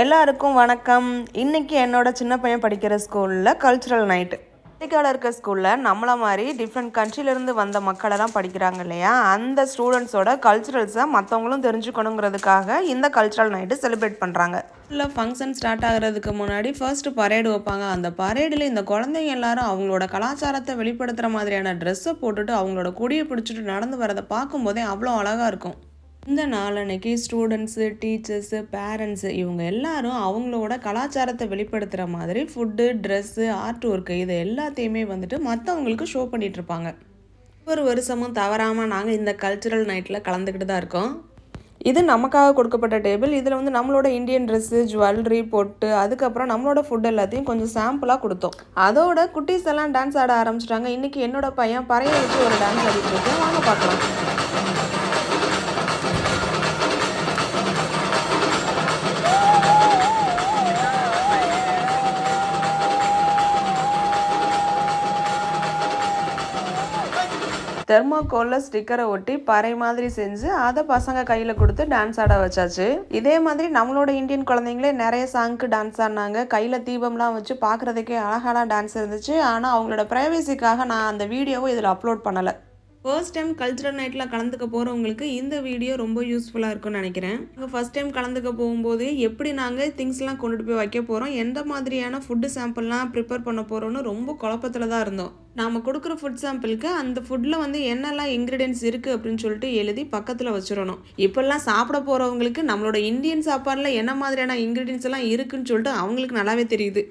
எல்லாருக்கும் வணக்கம். இன்னைக்கு என்னோட சின்ன பையன் படிக்கிற ஸ்கூலில் கல்ச்சுரல் நைட்டு. அமெரிக்காவில் இருக்க ஸ்கூலில் நம்மளை மாதிரி டிஃப்ரெண்ட் கண்ட்ரிலேருந்து வந்த மக்களெல்லாம் படிக்கிறாங்க இல்லையா, அந்த ஸ்டூடெண்ட்ஸோட கல்ச்சுரல்ஸை மற்றவங்களும் தெரிஞ்சுக்கணுங்கிறதுக்காக இந்த கல்ச்சுரல் நைட்டு செலிப்ரேட் பண்ணுறாங்க. இல்லை ஃபங்க்ஷன் ஸ்டார்ட் ஆகிறதுக்கு முன்னாடி ஃபர்ஸ்ட்டு பரேடு வைப்பாங்க. அந்த பரேடில் இந்த குழந்தைங்க எல்லாரும் அவங்களோட கலாச்சாரத்தை வெளிப்படுத்துகிற மாதிரியான ட்ரெஸ்ஸை போட்டுட்டு அவங்களோட கொடியை பிடிச்சிட்டு நடந்து வரதை பார்க்கும்போதே அவ்வளோ அழகாக இருக்கும். இந்த நாளன்னைக்கு ஸ்டூடெண்ட்ஸு, டீச்சர்ஸு, பேரண்ட்ஸு இவங்க எல்லாரும் அவங்களோட கலாச்சாரத்தை வெளிப்படுத்துகிற மாதிரி ஃபுட்டு, ட்ரெஸ்ஸு, ஆர்ட் ஒர்க்கு இது எல்லாத்தையுமே மற்றவங்களுக்கு ஷோ பண்ணிகிட்ருப்பாங்க. ஒரு வருஷமும் தவறாமல் நாங்கள் இந்த கல்ச்சுரல் நைட்டில் கலந்துக்கிட்டு தான் இருக்கோம். இது நமக்காக கொடுக்கப்பட்ட டேபிள். இதில் நம்மளோட இந்தியன் ட்ரெஸ்ஸு, ஜுவல்லரி, பொட்டு, அதுக்கப்புறம் நம்மளோட ஃபுட் எல்லாத்தையும் கொஞ்சம் சாம்பிளாக கொடுத்தோம். அதோட குட்டீஸ் எல்லாம் டான்ஸ் ஆட ஆரம்பிச்சிட்டாங்க. இன்றைக்கி என்னோட பையன் பறைய வச்சு ஒரு டான்ஸ் ஆடிட்டு இருக்கேன். வாங்க பார்க்கலாம். தெர்மாக்கோலில் ஸ்டிக்கரை ஒட்டி பறை மாதிரி செஞ்சு அதை பசங்க கையில் கொடுத்து டான்ஸ் ஆட வச்சாச்சு. இதே மாதிரி நம்மளோட இந்தியன் குழந்தைங்களே நிறைய சாங்க்கு டான்ஸ் ஆடினாங்க. கையில் தீபம்லாம் வச்சு பார்க்குறதுக்கே அழகான டான்ஸ் இருந்துச்சு. ஆனால் அவங்களோட ப்ரைவசிக்காக நான் அந்த வீடியோவை இதில் அப்லோட் பண்ணலை. ஃபர்ஸ்ட் டைம் கல்ச்சுரல் நைட்டில் கலந்துக்க போகிறவங்களுக்கு இந்த வீடியோ ரொம்ப யூஸ்ஃபுல்லாக இருக்கும்னு நினைக்கிறேன். நாங்கள் ஃபஸ்ட் டைம் கலந்துக்க போகும்போது எப்படி நாங்கள் திங்ஸ்லாம் கொண்டுட்டு போய் வைக்க போகிறோம், எந்த மாதிரியான ஃபுட்டு சாம்பிள்லாம் ப்ரிப்பேர் பண்ண போகிறோன்னு ரொம்ப குழப்பத்தில் தான் இருந்தோம். நாம் கொடுக்குற ஃபுட் சாம்பிளுக்கு அந்த ஃபுட்டில் என்னெல்லாம் இன்க்ரீடியன்ஸ் இருக்குது அப்படின்னு சொல்லிட்டு எழுதி பக்கத்தில் வச்சிடணும். இப்போல்லாம் சாப்பிட போகிறவங்களுக்கு நம்மளோட இந்தியன் சாப்பாடில் என்ன மாதிரியான இன்க்ரீடியன்ஸ் எல்லாம் இருக்குதுன்னு சொல்லிட்டு அவங்களுக்கு நல்லாவே தெரியுது.